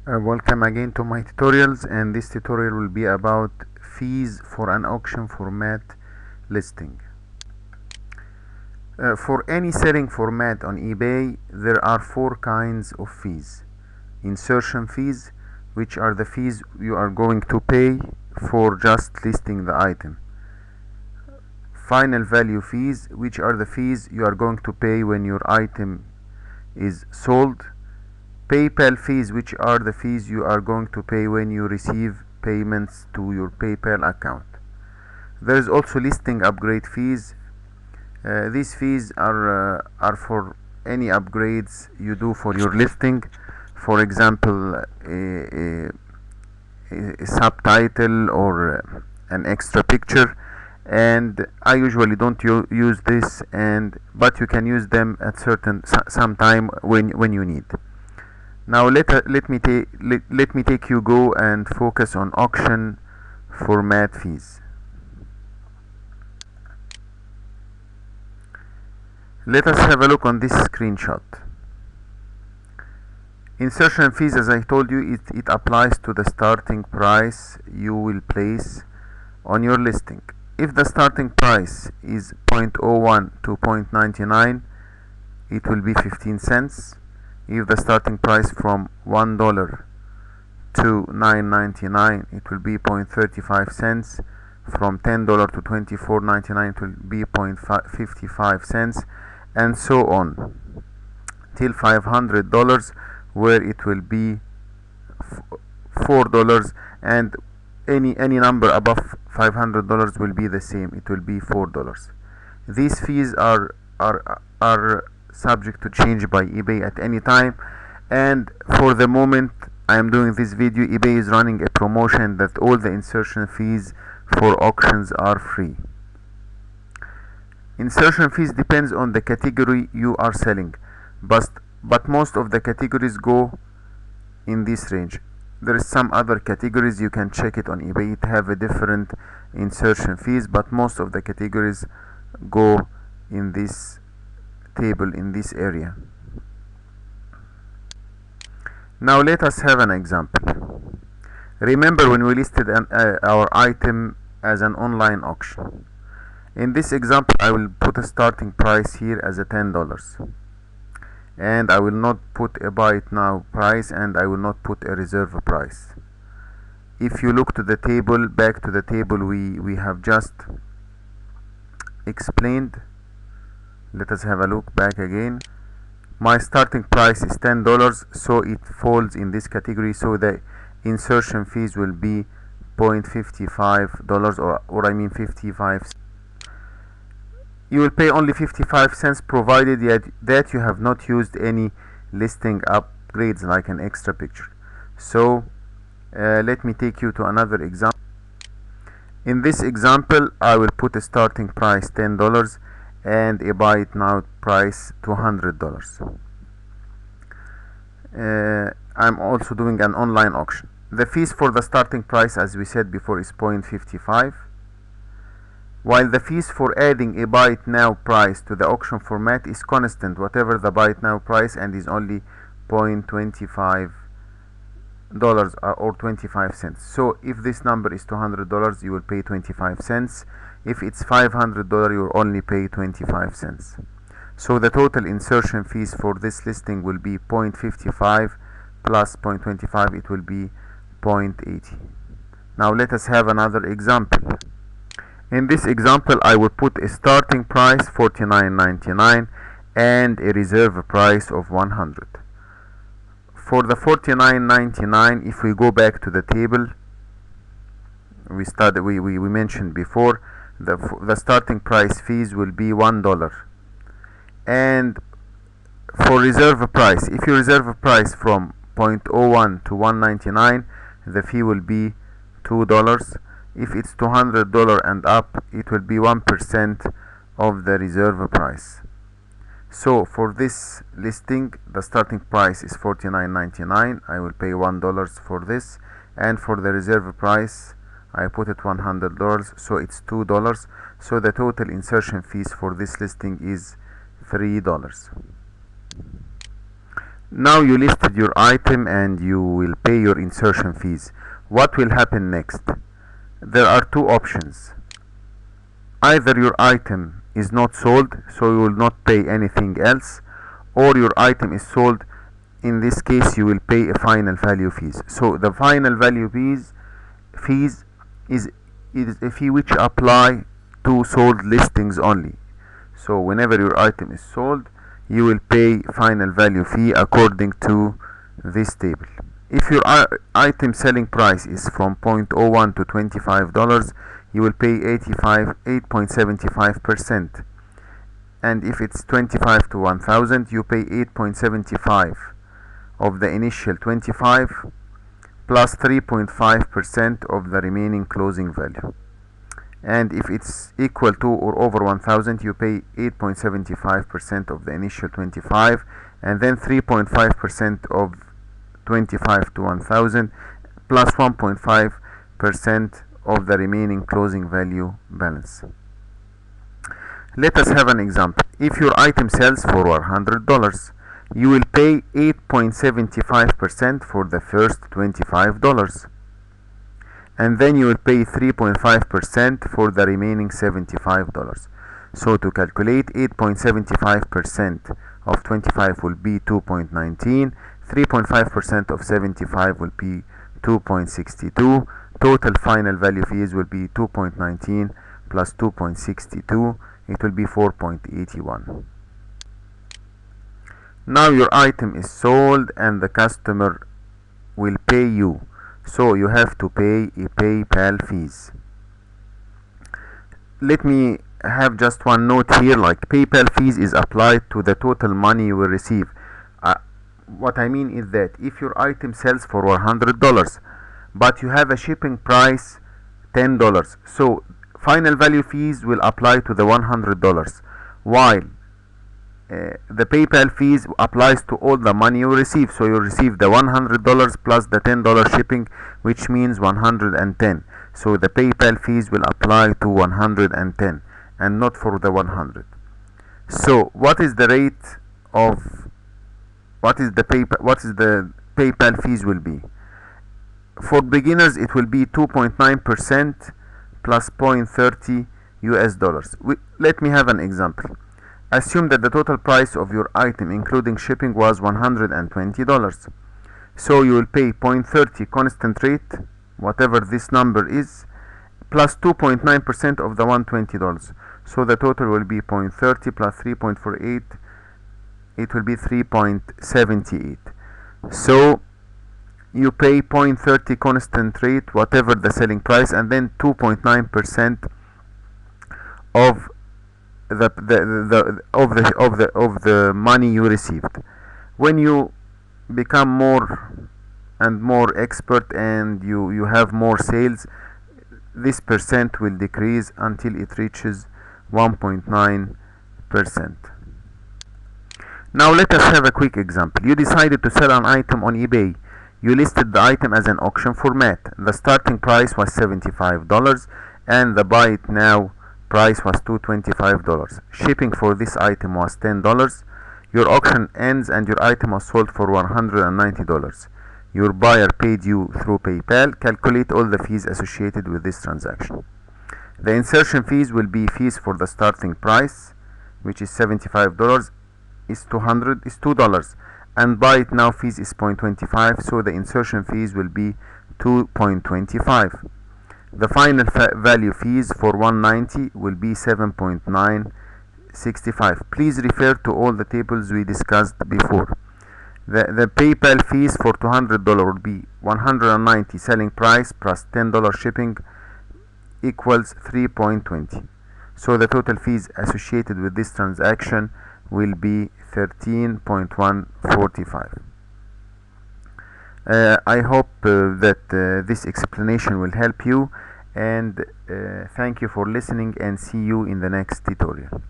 Welcome again to my tutorials, and this tutorial will be about fees for an auction format listing. For any selling format on eBay, there are four kinds of fees. Insertion fees, which are the fees you are going to pay for just listing the item. Final value fees, which are the fees you are going to pay when your item is sold. PayPal fees, which are the fees you are going to pay when you receive payments to your PayPal account. There is also listing upgrade fees. These fees are for any upgrades you do for your listing. For example, a subtitle or an extra picture. And I usually don't use this, but you can use them at some time when you need. Now let me take you go and focus on auction format fees. Let us have a look on this screenshot. Insertion fees, as I told you, it applies to the starting price you will place on your listing. If the starting price is 0.01 to 0.99, it will be 15 cents. If the starting price from $1 to $9.99, it will be 0.35 cents. From $10 to $24.99, it will be 0.55 cents, and so on till $500, where it will be $4, and any number above $500 will be the same. It will be $4. These fees are subject to change by eBay at any time, and for the moment I am doing this video, eBay is running a promotion that all the insertion fees for auctions are free. Insertion fees depends on the category you are selling, but most of the categories go in this range. There is some other categories, you can check it on eBay, it have a different insertion fees, but most of the categories go in this table, in this area. Now let us have an example. Remember when we listed our item as an online auction. In this example I will put a starting price here as a $10, and I will not put a buy it now price, and I will not put a reserve price. If you look to the table, back to the table we have just explained, let us have a look back again. My starting price is $10, so it falls in this category, so the insertion fees will be $0.55, or I mean 55 cents. You will pay only 55 cents provided that you have not used any listing upgrades like an extra picture. So let me take you to another example. In this example I will put a starting price $10 and a buy it now price $200. I'm also doing an online auction. The fees for the starting price, as we said before, is 0.55, while the fees for adding a buy it now price to the auction format is constant, whatever the buy it now price, and is only $0.25 or 25 cents. So if this number is $200, you will pay 25 cents. If it's $500, you will only pay 25 cents. So the total insertion fees for this listing will be 0.55 plus 0.25, it will be 0.80. Now let us have another example. In this example I will put a starting price $49.99 and a reserve price of $100. For the $49.99, if we go back to the table we mentioned before, the starting price fees will be $1. And for reserve price, if you reserve a price from 0.01 to $1.99, the fee will be $2. If it's $200 and up, it will be 1% of the reserve price. So for this listing, the starting price is $49.99. I will pay $1 for this, and for the reserve price I put it $100, so it's $2. So the total insertion fees for this listing is $3. Now you listed your item and you will pay your insertion fees. What will happen next? There are two options. Either your item is not sold, so you will not pay anything else, or your item is sold. In this case you will pay a final value fees. So the final value fees is a fee which apply to sold listings only. So whenever your item is sold, you will pay final value fee according to this table. If your item selling price is from 0.01 to $25, you will pay 8.75%. And if it's 25 to 1000, you pay 8.75 of the initial 25 plus 3.5% of the remaining closing value. And if it's equal to or over 1000, you pay 8.75% of the initial 25 and then 3.5% of 25 to 1000 plus 1.5% of the remaining closing value balance. Let us have an example. If your item sells for $100, you will pay 8.75% for the first $25, and then you will pay 3.5% for the remaining $75. So to calculate, 8.75% of 25 will be 2.19, 3.5% of 75 will be 2.62. Total final value fees will be 2.19 plus 2.62. It will be 4.81. Now your item is sold and the customer will pay you, so you have to pay a PayPal fees. Let me have just one note here, like PayPal fees is applied to the total money you will receive. What I mean is that if your item sells for $100 but you have a shipping price $10, so final value fees will apply to the $100, while the PayPal fees applies to all the money you receive. So you receive the $100 plus the $10 shipping, which means 110. So the PayPal fees will apply to 110 and not for the 100. So what is the rate of what is the PayPal fees will be? For beginners it will be 2.9% plus 0.30 US dollars. Let me have an example. Assume that the total price of your item including shipping was $120. So you will pay 0.30 constant rate, whatever this number is, plus 2.9% of the $120. So the total will be 0.30 plus 3.48. It will be 3.78. So you pay 0.30 constant rate, whatever the selling price, and then 2.9% of the money you received. When you become more and more expert and you have more sales, this percent will decrease until it reaches 1.9%. Now let us have a quick example. You decided to sell an item on eBay. You listed the item as an auction format. The starting price was $75 and the buy it now price was $225. Shipping for this item was $10. Your auction ends and your item was sold for $190. Your buyer paid you through PayPal. Calculate all the fees associated with this transaction. The insertion fees will be fees for the starting price, which is $75, is $2, and buy it now fees is 0.25, so the insertion fees will be 2.25. The final value fees for 190 will be 7.965. Please refer to all the tables we discussed before. The PayPal fees for $200 will be 190 selling price plus $10 shipping equals 3.20. So the total fees associated with this transaction will be 13.145. I hope that this explanation will help you, and thank you for listening, and see you in the next tutorial.